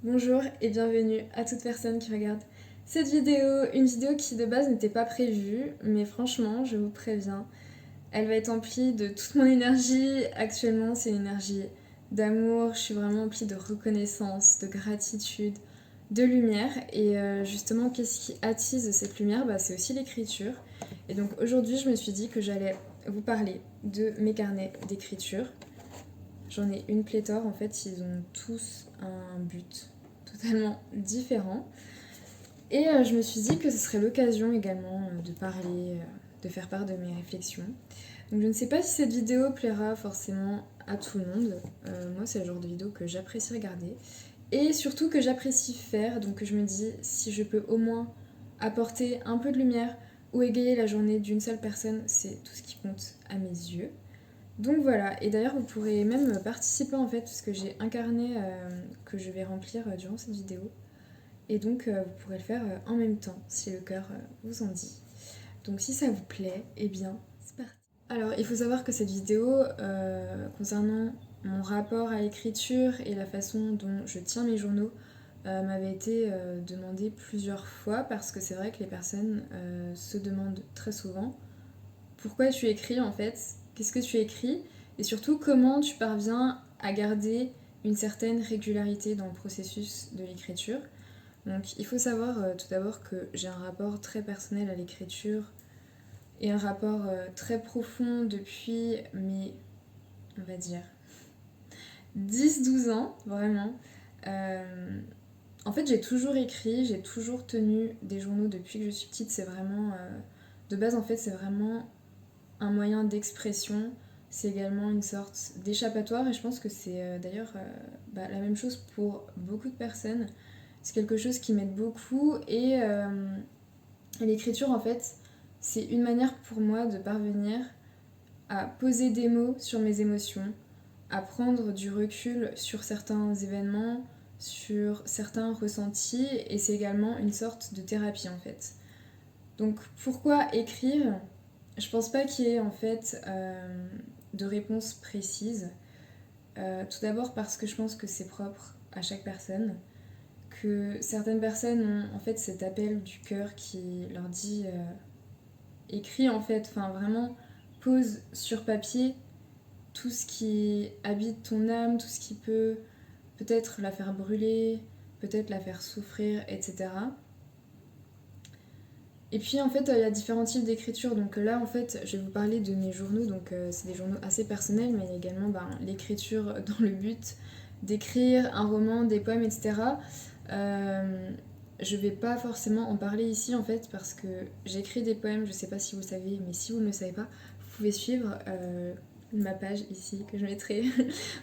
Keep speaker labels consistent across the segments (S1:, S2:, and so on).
S1: Bonjour et bienvenue à toute personne qui regarde cette vidéo, une vidéo qui de base n'était pas prévue, mais franchement, je vous préviens, elle va être emplie de toute mon énergie. Actuellement, c'est une énergie d'amour, je suis vraiment emplie de reconnaissance, de gratitude, de lumière. Et justement, qu'est-ce qui attise cette lumière? C'est aussi l'écriture. Et donc aujourd'hui, je me suis dit que j'allais vous parler de mes carnets d'écriture. J'en ai une pléthore, en fait, ils ont tous un but totalement différent. Et je me suis dit que ce serait l'occasion également de parler, de faire part de mes réflexions. Donc je ne sais pas si cette vidéo plaira forcément à tout le monde. Moi, c'est le genre de vidéo que j'apprécie regarder. Et surtout que j'apprécie faire. Donc je me dis, si je peux au moins apporter un peu de lumière ou égayer la journée d'une seule personne, c'est tout ce qui compte à mes yeux. Donc voilà, et d'ailleurs vous pourrez même participer en fait, parce que j'ai un carnet que je vais remplir durant cette vidéo. Et donc vous pourrez le faire en même temps, si le cœur vous en dit. Donc si ça vous plaît, eh bien c'est parti. Alors il faut savoir que cette vidéo concernant mon rapport à l'écriture et la façon dont je tiens mes journaux m'avait été demandée plusieurs fois, parce que c'est vrai que les personnes se demandent très souvent pourquoi tu écris en fait, qu'est-ce que tu écris, et surtout comment tu parviens à garder une certaine régularité dans le processus de l'écriture. Donc il faut savoir tout d'abord que j'ai un rapport très personnel à l'écriture et un rapport très profond depuis mes, on va dire, 10-12 ans, vraiment. Euh, En fait, j'ai toujours écrit, j'ai toujours tenu des journaux depuis que je suis petite. C'est vraiment, de base, en fait, c'est vraiment un moyen d'expression. C'est également une sorte d'échappatoire, et je pense que c'est d'ailleurs la même chose pour beaucoup de personnes. C'est quelque chose qui m'aide beaucoup, et l'écriture, en fait, c'est une manière pour moi de parvenir à poser des mots sur mes émotions, à prendre du recul sur certains événements, sur certains ressentis, et c'est également une sorte de thérapie en fait. Donc pourquoi écrire? Je pense pas qu'il y ait en fait de réponse précise. Tout d'abord parce que je pense que c'est propre à chaque personne, que certaines personnes ont en fait cet appel du cœur qui leur dit écris en fait, enfin vraiment pose sur papier tout ce qui habite ton âme, tout ce qui peut peut-être la faire brûler, peut-être la faire souffrir, etc. Et puis en fait, il y a différents types d'écriture. Donc là, en fait, je vais vous parler de mes journaux. Donc c'est des journaux assez personnels, mais il y a également l'écriture dans le but d'écrire un roman, des poèmes, etc. Euh, je vais pas forcément en parler ici en fait, parce que j'écris des poèmes. Je sais pas si vous savez, mais si vous ne le savez pas, vous pouvez suivre ma page ici que je mettrai,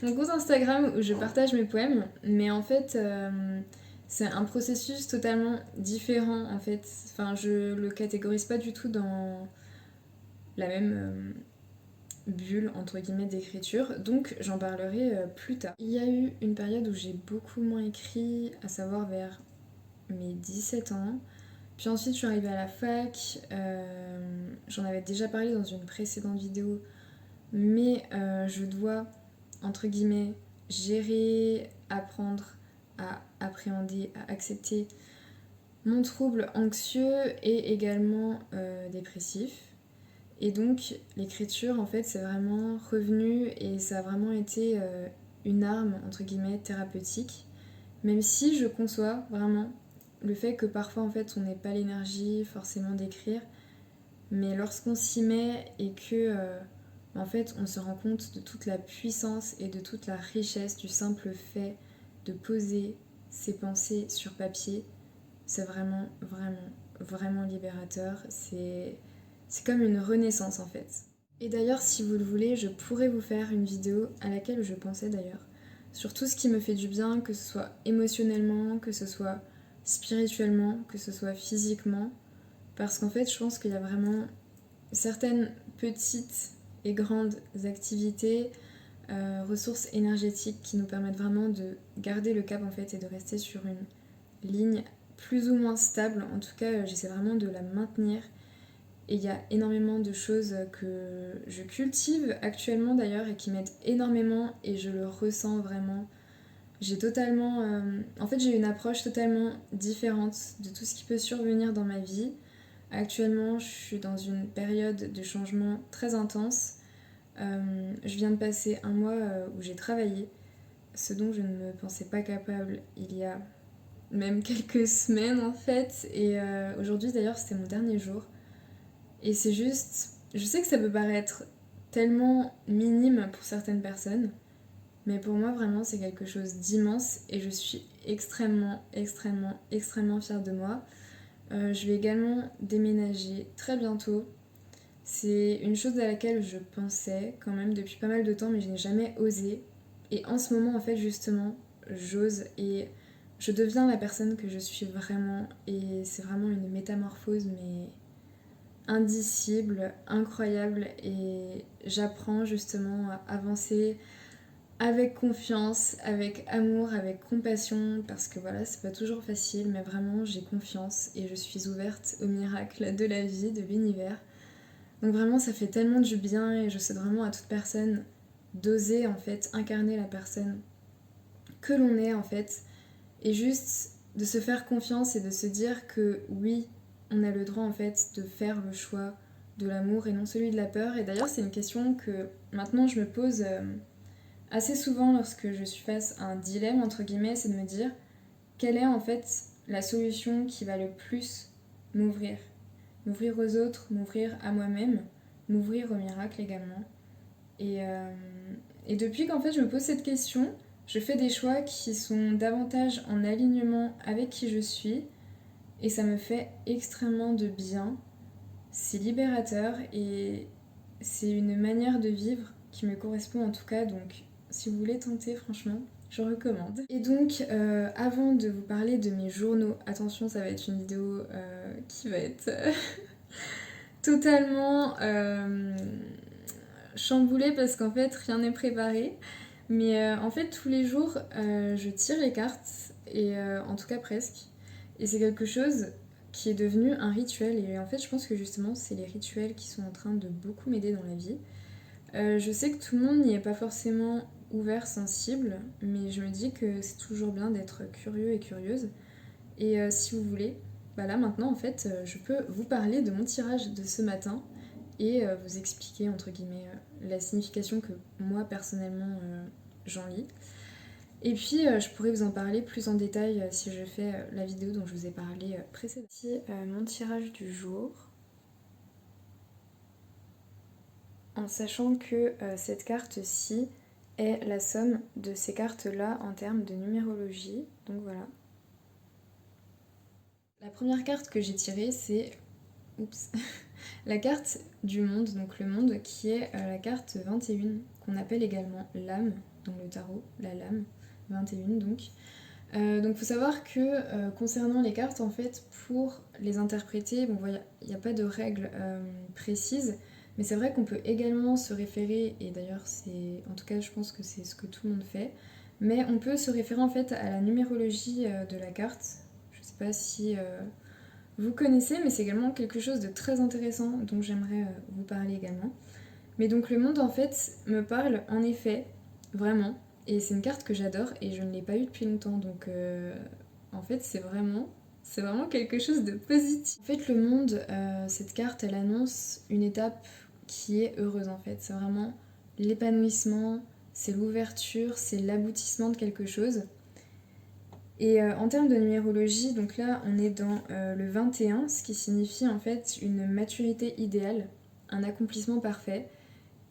S1: mon compte Instagram où je partage mes poèmes. Mais en fait, c'est un processus totalement différent en fait. Enfin, je le catégorise pas du tout dans la même bulle entre guillemets d'écriture, donc j'en parlerai plus tard. Il y a eu une période où j'ai beaucoup moins écrit, à savoir vers mes 17 ans. Puis ensuite, je suis arrivée à la fac. J'en avais déjà parlé dans une précédente vidéo, mais je dois, entre guillemets, gérer, apprendre à appréhender, à accepter mon trouble anxieux et également dépressif. Et donc l'écriture en fait c'est vraiment revenu, et ça a vraiment été une arme entre guillemets thérapeutique. Même si je conçois vraiment le fait que parfois en fait on n'ait pas l'énergie forcément d'écrire, mais lorsqu'on s'y met et que en fait on se rend compte de toute la puissance et de toute la richesse du simple fait de poser ses pensées sur papier, c'est vraiment, vraiment, vraiment libérateur. C'est comme une renaissance en fait. Et d'ailleurs, si vous le voulez, je pourrais vous faire une vidéo à laquelle je pensais d'ailleurs, sur tout ce qui me fait du bien, que ce soit émotionnellement, que ce soit spirituellement, que ce soit physiquement. Parce qu'en fait, je pense qu'il y a vraiment certaines petites et grandes activités, ressources énergétiques qui nous permettent vraiment de garder le cap en fait et de rester sur une ligne plus ou moins stable. En tout cas, j'essaie vraiment de la maintenir. Et il y a énormément de choses que je cultive actuellement d'ailleurs et qui m'aident énormément, et je le ressens vraiment. j'ai totalement... en fait, j'ai une approche totalement différente de tout ce qui peut survenir dans ma vie. Actuellement, je suis dans une période de changement très intense. Je viens de passer un mois où j'ai travaillé, ce dont je ne me pensais pas capable il y a même quelques semaines en fait. Et aujourd'hui d'ailleurs c'était mon dernier jour. Et c'est juste... Je sais que ça peut paraître tellement minime pour certaines personnes, mais pour moi vraiment c'est quelque chose d'immense et je suis extrêmement, extrêmement, extrêmement fière de moi. Je vais également déménager très bientôt. C'est une chose à laquelle je pensais quand même depuis pas mal de temps, mais je n'ai jamais osé. Et en ce moment, en fait, justement, j'ose et je deviens la personne que je suis vraiment. Et c'est vraiment une métamorphose, mais indicible, incroyable. Et j'apprends justement à avancer avec confiance, avec amour, avec compassion, parce que voilà, c'est pas toujours facile, mais vraiment j'ai confiance et je suis ouverte aux miracles de la vie, de l'univers. Donc vraiment ça fait tellement du bien et je souhaite vraiment à toute personne d'oser en fait incarner la personne que l'on est en fait et juste de se faire confiance et de se dire que oui, on a le droit en fait de faire le choix de l'amour et non celui de la peur. Et d'ailleurs c'est une question que maintenant je me pose assez souvent lorsque je suis face à un dilemme entre guillemets, c'est de me dire quelle est en fait la solution qui va le plus m'ouvrir. M'ouvrir aux autres, m'ouvrir à moi-même, m'ouvrir au miracle également. Et, euh, et depuis qu'en fait je me pose cette question, je fais des choix qui sont davantage en alignement avec qui je suis et ça me fait extrêmement de bien. C'est libérateur et c'est une manière de vivre qui me correspond en tout cas, donc si vous voulez tenter franchement, je recommande. Et donc avant de vous parler de mes journaux, attention ça va être une vidéo qui va être totalement chamboulée parce qu'en fait rien n'est préparé. Mais en fait tous les jours je tire les cartes et en tout cas presque. Et c'est quelque chose qui est devenu un rituel et en fait je pense que justement c'est les rituels qui sont en train de beaucoup m'aider dans la vie. Je sais que tout le monde n'y est pas forcément ouvert, sensible, mais je me dis que c'est toujours bien d'être curieux et curieuse. Et si vous voulez, bah là maintenant en fait je peux vous parler de mon tirage de ce matin et vous expliquer entre guillemets la signification que moi personnellement j'en lis. Et puis je pourrais vous en parler plus en détail si je fais la vidéo dont je vous ai parlé précédemment. Ici mon tirage du jour, en sachant que cette carte-ci est la somme de ces cartes-là en termes de numérologie. Donc voilà. La première carte que j'ai tirée, c'est oups, la carte du monde, donc le monde qui est la carte 21, qu'on appelle également l'âme dans le tarot, la lame 21 donc. Donc faut savoir que concernant les cartes, en fait, pour les interpréter, bon, il n'y a pas de règles précises, mais c'est vrai qu'on peut également se référer, et d'ailleurs c'est, en tout cas je pense que c'est ce que tout le monde fait, mais on peut se référer en fait à la numérologie de la carte. Je sais pas si vous connaissez, mais c'est également quelque chose de très intéressant dont j'aimerais vous parler également. Mais donc le monde en fait me parle en effet, vraiment, et c'est une carte que j'adore et je ne l'ai pas eue depuis longtemps, donc en fait c'est vraiment quelque chose de positif. En fait le monde, cette carte elle annonce une étape qui est heureuse en fait, c'est vraiment l'épanouissement, c'est l'ouverture, c'est l'aboutissement de quelque chose. Et en termes de numérologie, donc là on est dans le 21, ce qui signifie en fait une maturité idéale, un accomplissement parfait.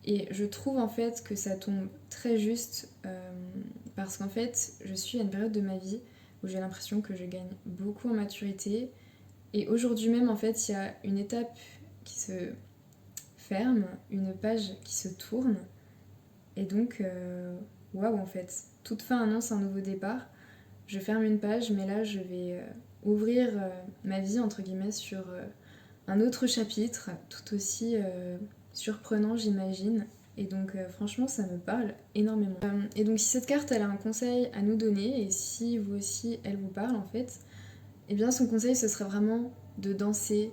S1: Et je trouve en fait que ça tombe très juste parce qu'en fait je suis à une période de ma vie où j'ai l'impression que je gagne beaucoup en maturité. Et aujourd'hui même en fait il y a une étape qui se ferme, une page qui se tourne. Et donc waouh en fait, toute fin annonce un nouveau départ. Je ferme une page, mais là je vais ouvrir ma vie entre guillemets sur un autre chapitre, tout aussi surprenant j'imagine. Et donc franchement ça me parle énormément. Et donc si cette carte elle a un conseil à nous donner, et si vous aussi elle vous parle en fait, eh bien son conseil ce serait vraiment de danser,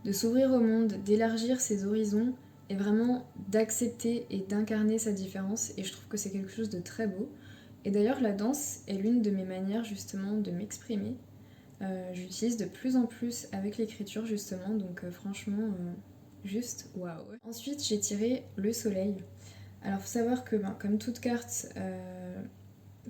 S1: de s'ouvrir au monde, d'élargir ses horizons et vraiment d'accepter et d'incarner sa différence. Et je trouve que c'est quelque chose de très beau. Et d'ailleurs la danse est l'une de mes manières justement de m'exprimer. J'utilise de plus en plus avec l'écriture justement, donc franchement, juste waouh. Ensuite j'ai tiré le soleil. Alors faut savoir que comme toute carte,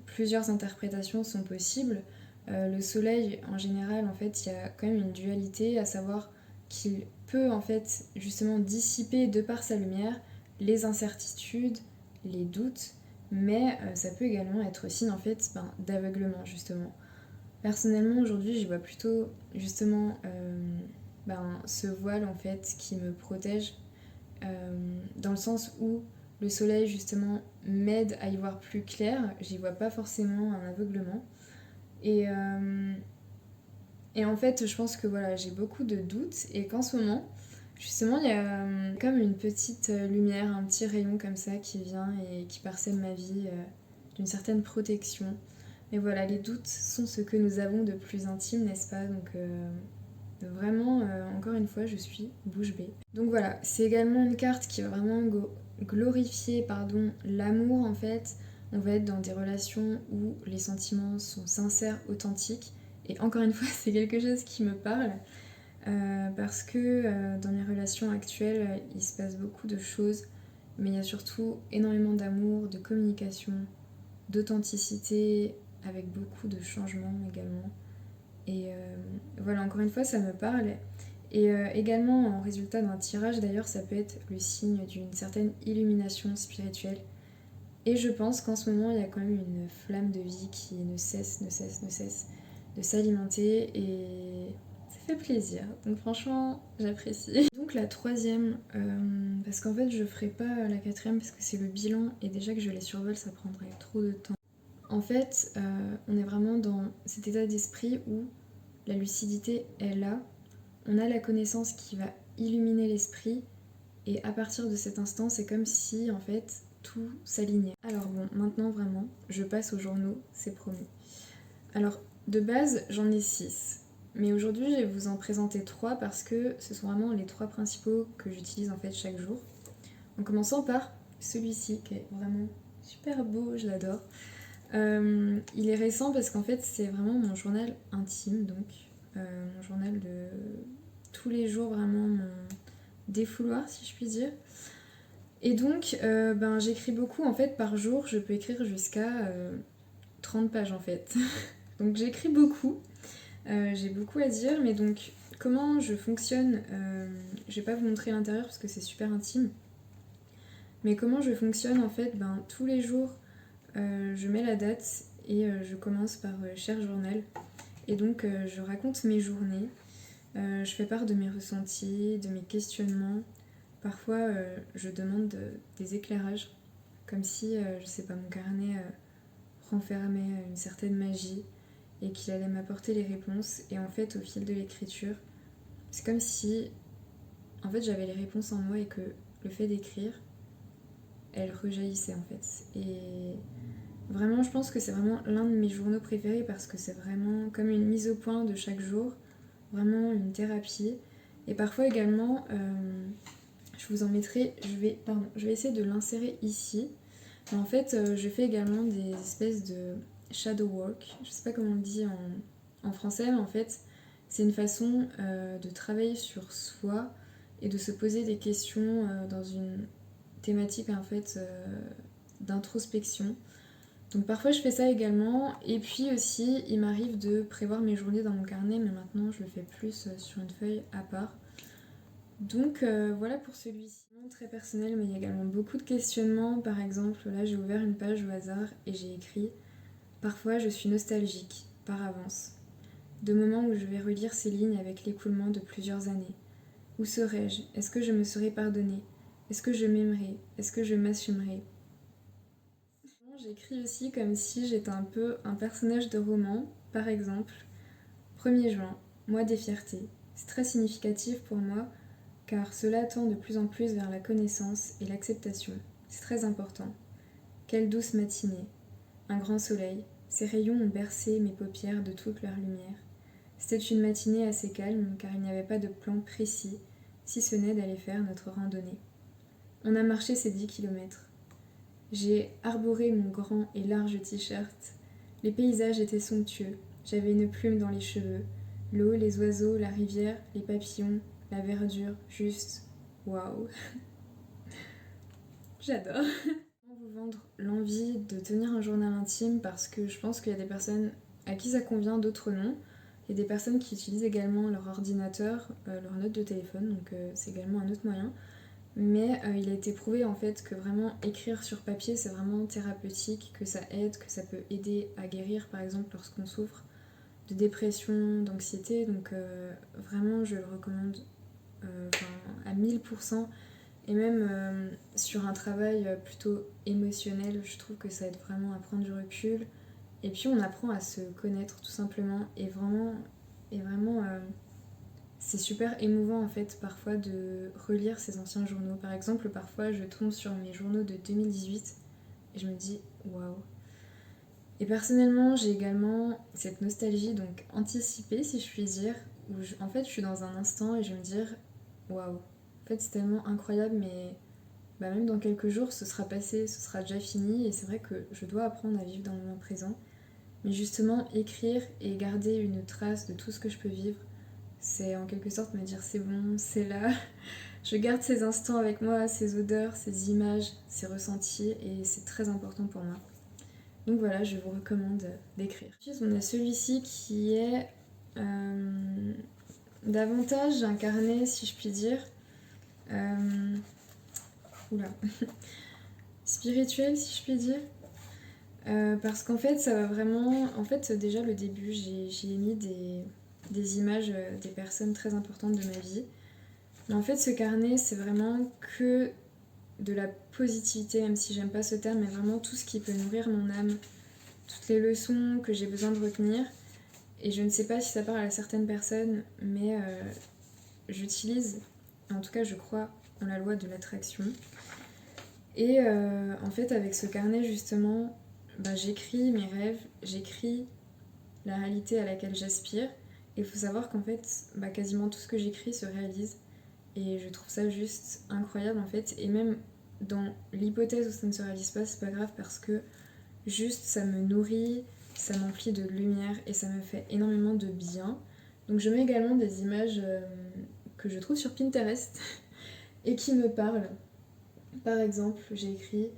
S1: plusieurs interprétations sont possibles. Le soleil en général en fait il y a quand même une dualité, à savoir qu'il peut en fait justement dissiper de par sa lumière les incertitudes, les doutes, mais ça peut également être signe en fait d'aveuglement justement. Personnellement aujourd'hui j'y vois plutôt justement ce voile en fait qui me protège, dans le sens où le soleil justement m'aide à y voir plus clair, j'y vois pas forcément un aveuglement. Et, euh, et en fait je pense que voilà j'ai beaucoup de doutes et qu'en ce moment justement il y a comme une petite lumière, un petit rayon comme ça qui vient et qui parsème ma vie d'une certaine protection. Mais voilà, les doutes sont ce que nous avons de plus intime, n'est-ce pas? Donc vraiment, encore une fois, je suis bouche bée. Donc voilà, c'est également une carte qui va vraiment glorifier l'amour en fait. On va être dans des relations où les sentiments sont sincères, authentiques. Et encore une fois, c'est quelque chose qui me parle. Parce que dans mes relations actuelles, il se passe beaucoup de choses. Mais il y a surtout énormément d'amour, de communication, d'authenticité, avec beaucoup de changements également. Et voilà, encore une fois, ça me parle. Et également, en résultat d'un tirage, d'ailleurs, ça peut être le signe d'une certaine illumination spirituelle. Et je pense qu'en ce moment, il y a quand même une flamme de vie qui ne cesse, ne cesse, ne cesse de s'alimenter. Et ça fait plaisir. Donc franchement, j'apprécie. Donc la troisième, parce qu'en fait, je ferai pas la quatrième parce que c'est le bilan. Et déjà que je les survole, ça prendrait trop de temps. En fait, on est vraiment dans cet état d'esprit où la lucidité est là, on a la connaissance qui va illuminer l'esprit, et à partir de cet instant, c'est comme si en fait tout s'alignait. Alors bon, maintenant vraiment, je passe aux journaux, c'est promis. Alors de base, j'en ai 6, mais aujourd'hui je vais vous en présenter 3 parce que ce sont vraiment les 3 principaux que j'utilise en fait chaque jour. En commençant par celui-ci qui est vraiment super beau, je l'adore. Il est récent parce qu'en fait c'est vraiment mon journal intime, donc mon journal de tous les jours, vraiment mon défouloir si je puis dire. Et donc j'écris beaucoup en fait par jour, je peux écrire jusqu'à 30 pages en fait. Donc j'écris beaucoup, j'ai beaucoup à dire, mais donc comment je fonctionne, je vais pas vous montrer l'intérieur parce que c'est super intime, mais comment je fonctionne en fait, tous les jours je mets la date et je commence par Cher Journal. Et donc je raconte mes journées, je fais part de mes ressentis, de mes questionnements. Parfois je demande des éclairages, comme si, je sais pas, mon carnet renfermait une certaine magie et qu'il allait m'apporter les réponses. Et en fait, au fil de l'écriture, c'est comme si en fait j'avais les réponses en moi et que le fait d'écrire, elles rejaillissaient en fait. Et vraiment, je pense que c'est vraiment l'un de mes journaux préférés parce que c'est vraiment comme une mise au point de chaque jour, vraiment une thérapie. Et parfois également, je vous en mettrai, je vais essayer de l'insérer ici. Mais en fait, je fais également des espèces de shadow work, je sais pas comment on le dit en français, mais en fait, c'est une façon de travailler sur soi et de se poser des questions dans une thématique en fait d'introspection. Donc parfois je fais ça également, et puis aussi il m'arrive de prévoir mes journées dans mon carnet, mais maintenant je le fais plus sur une feuille à part. Donc voilà pour celui-ci. Très personnel, mais il y a également beaucoup de questionnements. Par exemple, là j'ai ouvert une page au hasard et j'ai écrit Parfois je suis nostalgique, par avance, de moments où je vais relire ces lignes avec l'écoulement de plusieurs années. Où serais-je? Est-ce que je me serais pardonné? Est-ce que je m'aimerais? Est-ce que je m'assumerais? J'écris aussi comme si j'étais un peu un personnage de roman. Par exemple, 1er juin, mois des fiertés. C'est très significatif pour moi car cela tend de plus en plus vers la connaissance et l'acceptation. C'est très important. Quelle douce matinée. Un grand soleil. Ses rayons ont bercé mes paupières de toute leur lumière. C'était une matinée assez calme car il n'y avait pas de plan précis, si ce n'est d'aller faire notre randonnée. On a marché ces 10 kilomètres. J'ai arboré mon grand et large t-shirt. Les paysages étaient somptueux. J'avais une plume dans les cheveux. L'eau, les oiseaux, la rivière, les papillons, la verdure, juste waouh. J'adore. Vous vendre l'envie de tenir un journal intime parce que je pense qu'il y a des personnes à qui ça convient, d'autres non. Il y a des personnes qui utilisent également leur ordinateur, leur note de téléphone, donc c'est également un autre moyen. Mais il a été prouvé en fait que vraiment écrire sur papier c'est vraiment thérapeutique, que ça aide, que ça peut aider à guérir par exemple lorsqu'on souffre de dépression, d'anxiété. Donc vraiment je le recommande à 1000%. Et même sur un travail plutôt émotionnel, je trouve que ça aide vraiment à prendre du recul. Et puis on apprend à se connaître tout simplement. Et vraiment c'est super émouvant en fait parfois de relire ces anciens journaux. Par exemple, parfois je tombe sur mes journaux de 2018 et je me dis waouh. Et personnellement, j'ai également cette nostalgie, donc anticipée si je puis dire, où en fait je suis dans un instant et je vais me dire waouh. En fait, c'est tellement incroyable, mais même dans quelques jours, ce sera passé, ce sera déjà fini. Et c'est vrai que je dois apprendre à vivre dans le moment présent. Mais justement, écrire et garder une trace de tout ce que je peux vivre, c'est en quelque sorte me dire c'est bon, c'est là. Je garde ces instants avec moi, ces odeurs, ces images, ces ressentis, et c'est très important pour moi. Donc voilà, je vous recommande d'écrire. Ensuite, on a celui-ci qui est davantage un carnet, si je puis dire. Oula. Spirituel, si je puis dire. Parce qu'en fait, ça va vraiment. En fait, déjà, le début, j'ai mis des images des personnes très importantes de ma vie. Mais en fait, ce carnet, c'est vraiment que de la positivité, même si j'aime pas ce terme, mais vraiment tout ce qui peut nourrir mon âme, toutes les leçons que j'ai besoin de retenir. Et je ne sais pas si ça parle à certaines personnes, mais j'utilise, en tout cas, je crois en la loi de l'attraction. Et en fait, avec ce carnet, justement, j'écris mes rêves, j'écris la réalité à laquelle j'aspire. Et il faut savoir qu'en fait, quasiment tout ce que j'écris se réalise. Et je trouve ça juste incroyable en fait. Et même dans l'hypothèse où ça ne se réalise pas, c'est pas grave parce que juste ça me nourrit, ça m'emplit de lumière et ça me fait énormément de bien. Donc je mets également des images que je trouve sur Pinterest et qui me parlent. Par exemple, j'ai écrit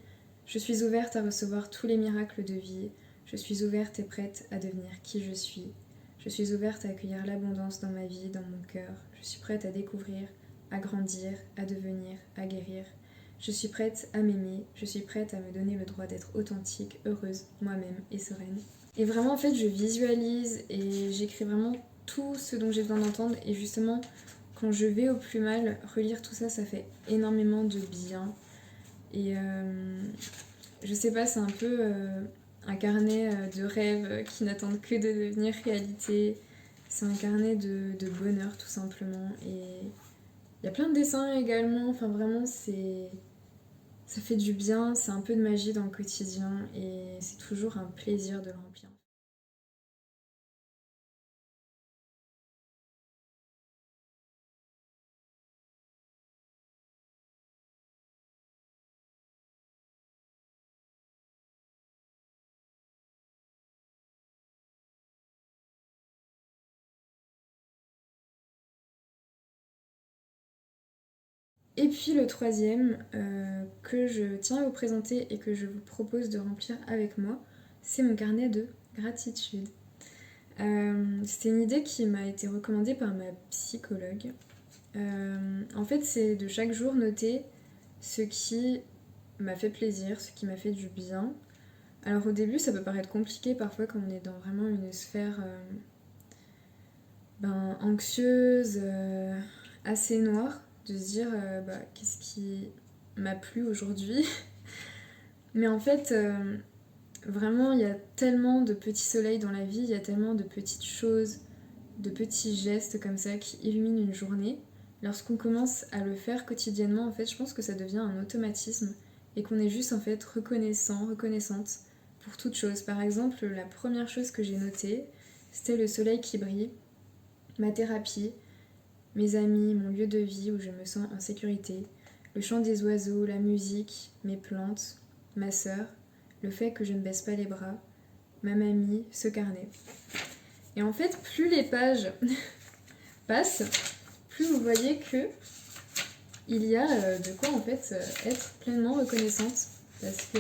S1: Je suis ouverte à recevoir tous les miracles de vie. Je suis ouverte et prête à devenir qui je suis. Je suis ouverte à accueillir l'abondance dans ma vie, dans mon cœur. Je suis prête à découvrir, à grandir, à devenir, à guérir. Je suis prête à m'aimer. Je suis prête à me donner le droit d'être authentique, heureuse, moi-même et sereine. Et vraiment, en fait, je visualise et j'écris vraiment tout ce dont j'ai besoin d'entendre. Et justement, quand je vais au plus mal, relire tout ça, ça fait énormément de bien. Et je sais pas, c'est un peu un carnet de rêves qui n'attendent que de devenir réalité. C'est un carnet de bonheur tout simplement. Et il y a plein de dessins également. Enfin vraiment, ça fait du bien. C'est un peu de magie dans le quotidien. Et c'est toujours un plaisir de le remplir. Et puis le troisième que je tiens à vous présenter et que je vous propose de remplir avec moi, c'est mon carnet de gratitude. C'était une idée qui m'a été recommandée par ma psychologue. En fait, c'est de chaque jour noter ce qui m'a fait plaisir, ce qui m'a fait du bien. Alors au début, ça peut paraître compliqué parfois quand on est dans vraiment une sphère anxieuse, assez noire, de se dire qu'est-ce qui m'a plu aujourd'hui. Mais en fait, vraiment, il y a tellement de petits soleils dans la vie, il y a tellement de petites choses, de petits gestes comme ça qui illuminent une journée. Lorsqu'on commence à le faire quotidiennement, en fait, je pense que ça devient un automatisme et qu'on est juste en fait reconnaissant, reconnaissante pour toute chose. Par exemple, la première chose que j'ai notée, c'était le soleil qui brille, ma thérapie, mes amis, mon lieu de vie où je me sens en sécurité, le chant des oiseaux, la musique, mes plantes. ma sœur, le fait que je ne baisse pas les bras, ma mamie, ce carnet. Et en fait, plus les pages passent, plus vous voyez que il y a de quoi en fait être pleinement reconnaissante. Parce que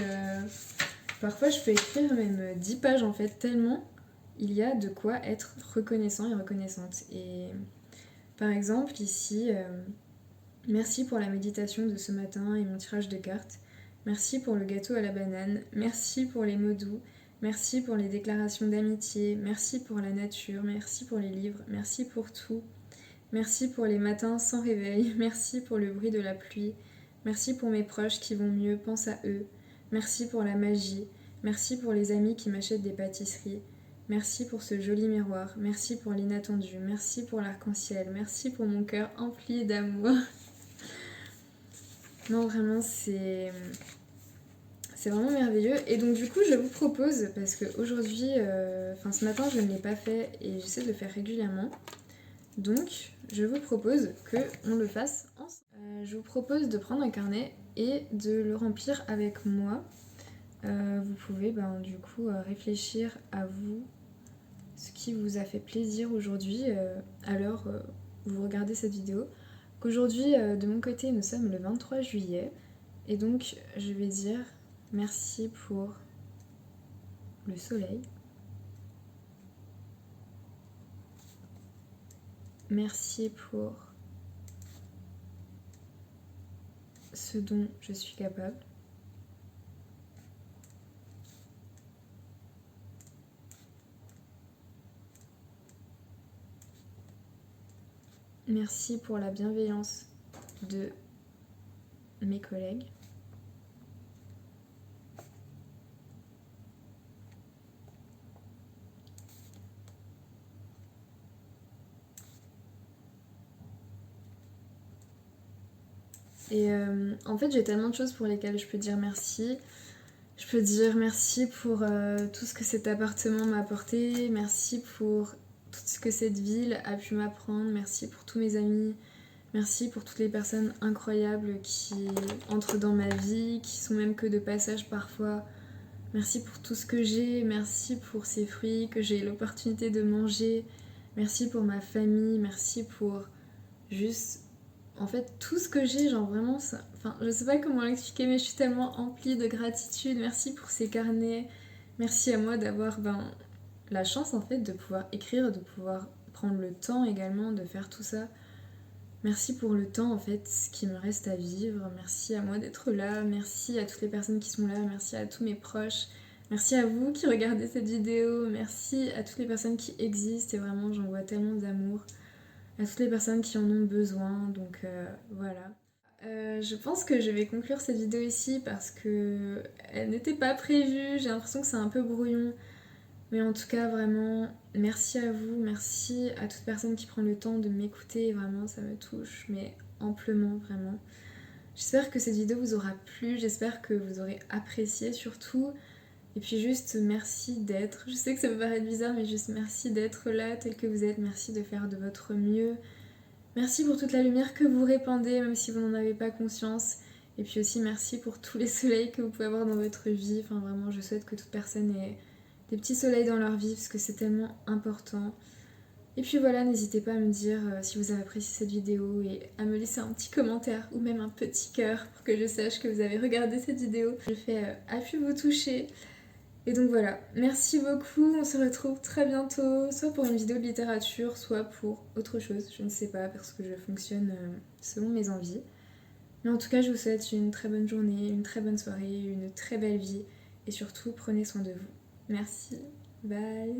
S1: parfois je peux écrire même 10 pages en fait, tellement il y a de quoi être reconnaissant et reconnaissante. Et par exemple ici, merci pour la méditation de ce matin et mon tirage de cartes. Merci pour le gâteau à la banane. Merci pour les mots doux. Merci pour les déclarations d'amitié. Merci pour la nature. Merci pour les livres. Merci pour tout. Merci pour les matins sans réveil. Merci pour le bruit de la pluie. Merci pour mes proches qui vont mieux, pense à eux. Merci pour la magie. Merci pour les amis qui m'achètent des pâtisseries. Merci pour ce joli miroir. Merci pour l'inattendu. Merci pour l'arc-en-ciel. Merci pour mon cœur empli d'amour. Non, vraiment, c'est vraiment merveilleux. Et donc du coup, je vous propose, parce qu'aujourd'hui, ce matin, je ne l'ai pas fait et j'essaie de le faire régulièrement. Donc, je vous propose qu'on le fasse ensemble. Je vous propose de prendre un carnet et de le remplir avec moi. Vous pouvez du coup réfléchir à vous, ce qui vous a fait plaisir aujourd'hui à l'heure où vous regardez cette vidéo. Qu'aujourd'hui, de mon côté, nous sommes le 23 juillet. Et donc, je vais dire merci pour le soleil. Merci pour ce dont je suis capable. Merci pour la bienveillance de mes collègues. Et en fait, j'ai tellement de choses pour lesquelles je peux dire merci. Je peux dire merci pour tout ce que cet appartement m'a apporté. Merci pour tout ce que cette ville a pu m'apprendre. Merci pour tous mes amis. Merci pour toutes les personnes incroyables qui entrent dans ma vie, qui sont même que de passage parfois. Merci pour tout ce que j'ai. Merci pour ces fruits que j'ai l'opportunité de manger. Merci pour ma famille. Merci pour juste... En fait, tout ce que j'ai, genre vraiment, ça... Enfin, je sais pas comment l'expliquer, mais je suis tellement emplie de gratitude. Merci pour ces carnets. Merci à moi d'avoir la chance, en fait, de pouvoir écrire, de pouvoir prendre le temps également de faire tout ça. Merci pour le temps, en fait, ce qui me reste à vivre. Merci à moi d'être là. Merci à toutes les personnes qui sont là. Merci à tous mes proches. Merci à vous qui regardez cette vidéo. Merci à toutes les personnes qui existent. Et vraiment, j'envoie tellement d'amour à toutes les personnes qui en ont besoin, donc voilà. Je pense que je vais conclure cette vidéo ici parce que elle n'était pas prévue, j'ai l'impression que c'est un peu brouillon. Mais en tout cas, vraiment, merci à vous, merci à toute personne qui prend le temps de m'écouter, vraiment ça me touche, mais amplement vraiment. J'espère que cette vidéo vous aura plu, j'espère que vous aurez apprécié surtout. Et puis juste merci d'être, je sais que ça peut paraître bizarre, mais juste merci d'être là tel que vous êtes, merci de faire de votre mieux. Merci pour toute la lumière que vous répandez, même si vous n'en avez pas conscience. Et puis aussi merci pour tous les soleils que vous pouvez avoir dans votre vie. Enfin vraiment, je souhaite que toute personne ait des petits soleils dans leur vie, parce que c'est tellement important. Et puis voilà, n'hésitez pas à me dire si vous avez apprécié cette vidéo et à me laisser un petit commentaire ou même un petit cœur pour que je sache que vous avez regardé cette vidéo. Je fais a pu vous toucher. Et donc voilà, merci beaucoup, on se retrouve très bientôt, soit pour une vidéo de littérature, soit pour autre chose, je ne sais pas, parce que je fonctionne selon mes envies. Mais en tout cas, je vous souhaite une très bonne journée, une très bonne soirée, une très belle vie, et surtout, prenez soin de vous. Merci, bye.